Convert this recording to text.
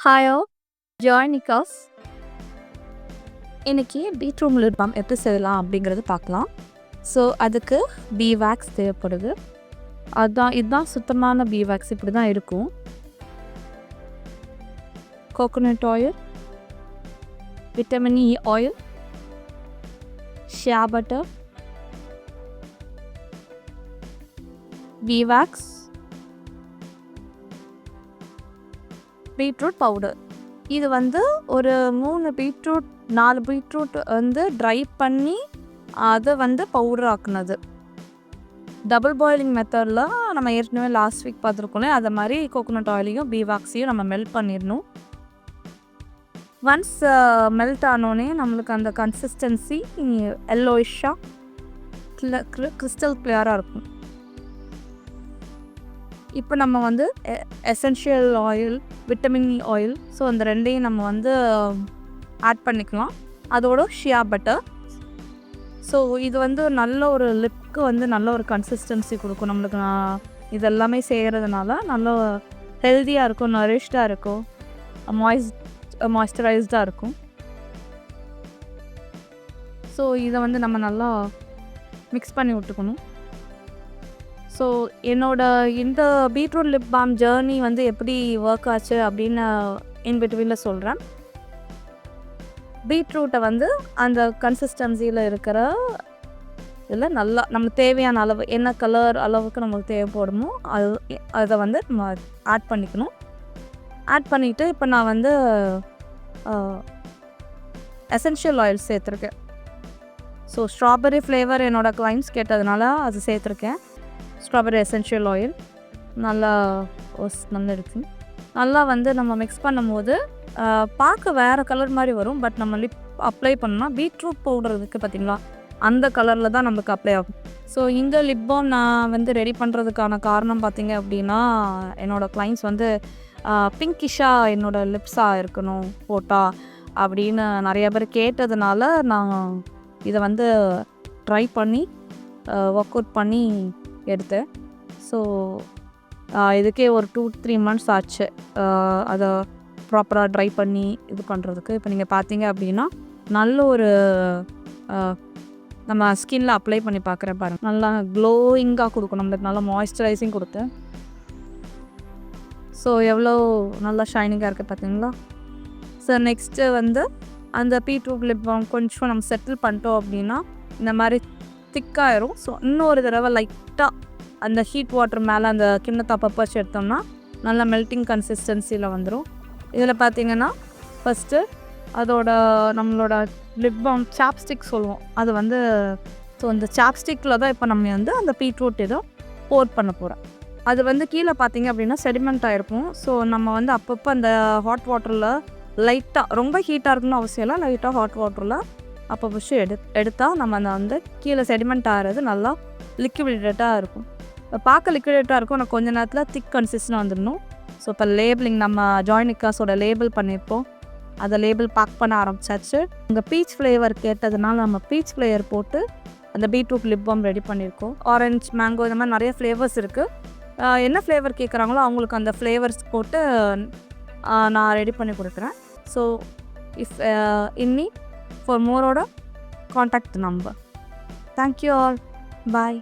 ஹாயோ ஜாய்னிகாஸ் இன்னைக்கு beetroot lip balm எப்படி செய்யலாம் அப்படிங்கிறது பார்க்கலாம். ஸோ அதுக்கு பீ வேக்ஸ் தேவைப்படுது. இதுதான் சுத்தமான பீ வேக்ஸ், இப்படி தான் இருக்கும். Coconut oil, vitamin E oil, shea butter, bee wax, beetroot powder. இது ஒரு 3 பீட்ரூட் 4 பீட்ரூட் ட்ரை பண்ணி அதை பவுடர் ஆக்குனது. டபுள் பாயிலிங் மெத்தடில் நம்ம ஏற்கனவே லாஸ்ட் வீக் பார்த்துருக்கோம்ல, அதை மாதிரி கோகோனட் ஆயிலையும் பீ வேக்ஸையும் நம்ம மெல்ட் பண்ணிடணும். ஒன்ஸ் மெல்ட் ஆனோடனே நம்மளுக்கு அந்த கன்சிஸ்டன்சி எல்லோயிஷாக கிறிஸ்டல் கிளியராக இருக்கும். இப்போ நம்ம essential oil, vitamin E oil, so அந்த ரெண்டையும் நம்ம ஆட் பண்ணிக்கலாம். அதோட ஷியா பட்டர். ஸோ இது நல்ல ஒரு லிப்க்கு நல்ல ஒரு கன்சிஸ்டன்சி கொடுக்கும் நம்மளுக்கு. இதெல்லாமே செய்கிறதுனால நல்ல ஹெல்த்தியாக இருக்கும், நரிஷ்டாக இருக்கும், மாய்ஸ்சரைஸ்டாக இருக்கும். ஸோ இதை நம்ம நல்லா மிக்ஸ் பண்ணி விட்டுக்கணும். ஸோ இந்த பீட்ரூட் லிப் பாம் ஜேர்னி எப்படி ஒர்க் ஆச்சு அப்படின்னு இன்பிட்வீனில் சொல்கிறேன். பீட்ரூட்டை அந்த கன்சிஸ்டன்சியில் இருக்கிற இதில் நல்லா நம்ம தேவையான அளவு, என்ன கலர் அளவுக்கு நமக்கு தேவைப்படுமோ அதை நம்ம ஆட் பண்ணிக்கணும். ஆட் பண்ணிவிட்டு இப்போ நான் எசென்ஷியல் ஆயில் சேர்த்துருக்கேன். ஸோ ஸ்ட்ராபெர்ரி ஃப்ளேவர் என்னோடய கிளைண்ட்ஸ் கேட்டதுனால அது சேர்த்துருக்கேன். ஸ்ட்ராபெர்ரி எசென்ஷியல் ஆயில் நல்லா ஸ்மெல் இருக்குது. நல்லா நம்ம மிக்ஸ் பண்ணும்போது பார்க்க வேறு கலர் மாதிரி வரும். பட் நம்ம லிப் அப்ளை பண்ணால் பீட்ரூட் பவுடர் இருக்குது பார்த்திங்களா, அந்த கலரில் தான் நம்மளுக்கு அப்ளை ஆகும். ஸோ இந்த லிப் பாம் நான் ரெடி பண்ணுறதுக்கான காரணம் பார்த்திங்க அப்படின்னா, என்னோடய கிளைண்ட்ஸ் பிங்கிஷாக என்னோடய லிப்ஸாக இருக்கணும் போட்டால் அப்படின்னு நிறைய பேர் கேட்டதுனால நான் இதை ட்ரை பண்ணி ஒர்க் அவுட் பண்ணி எடுத்தேன். ஸோ இதுக்கே ஒரு 2-3 months ஆச்சு அதை ப்ராப்பராக ட்ரை பண்ணி இது பண்ணுறதுக்கு. இப்போ நீங்கள் பார்த்தீங்க அப்படின்னா நல்ல ஒரு நம்ம ஸ்கின்னில் அப்ளை பண்ணி பார்க்குறேன் பாருங்கள், நல்லா க்ளோயிங்காக கொடுக்கும், நம்மளுக்கு நல்லா மாய்ஸ்சரைசிங் கொடுத்தேன். ஸோ எவ்வளோ நல்லா ஷைனிங்காக இருக்குது பார்த்தீங்களா. ஸோ நெக்ஸ்ட்டு அந்த பீட்ரூட் லிப் பாம் கொஞ்சம் நம்ம செட்டில் பண்ணிட்டோம் அப்படின்னா இந்த மாதிரி திக்காயிரும். ஸோ இன்னொரு தடவை லைட்டாக அந்த ஹீட் வாட்டர் மேலே அந்த கிண்ணத்தை பப்பச்சு எடுத்தோம்னா நல்லா மெல்ட்டிங் கன்சிஸ்டன்சியில் வந்துடும். இதில் பார்த்திங்கன்னா ஃபஸ்ட்டு அதோட நம்மளோட லிப் பாம் சாப்ஸ்டிக் சொல்லுவோம், அது ஸோ அந்த சாப்ஸ்டிக்கில் தான் இப்போ நம்ம அந்த பீட்ரூட் இதை போர் பண்ண போகிறேன். அது கீழே பார்த்திங்க அப்படின்னா செடிமெண்ட் ஆகிருக்கும். ஸோ நம்ம அப்பப்போ அந்த ஹாட் வாட்டரில் லைட்டாக, ரொம்ப ஹீட்டாக இருக்கணும்னு அவசியம் இல்லை, லைட்டாக ஹாட் வாட்டரில் அப்போ புஷ் எடுத்தால் நம்ம அந்த கீழே செடிமெண்ட் ஆகிறது நல்லா லிக்விடேட்டாக இருக்கும். பார்க்க லிக்விடேட்டாக இருக்கும், ஆனால் கொஞ்சம் நேரத்தில் திக் கன்சிஸ்டன்ட் வந்துடணும். ஸோ இப்போ லேபிளிங் நம்ம ஜாய்னிகாஸோட லேபிள் பண்ணியிருப்போம், அதை லேபிள் பேக் பண்ண ஆரம்பிச்சாச்சு. உங்கள் பீச் ஃப்ளேவர் கேட்டதுனால நம்ம பீச் ஃப்ளேவர் போட்டு அந்த பீட்ரூட் லிப் பாம் ரெடி பண்ணியிருக்கோம். ஆரஞ்ச், மேங்கோ, இந்த மாதிரி நிறைய ஃப்ளேவர்ஸ் இருக்குது. என்ன ஃப்ளேவர் கேட்குறாங்களோ அவங்களுக்கு அந்த ஃப்ளேவர்ஸ் போட்டு நான் ரெடி பண்ணி கொடுக்குறேன். So if in need for more order, contact the number. Thank you all. Bye.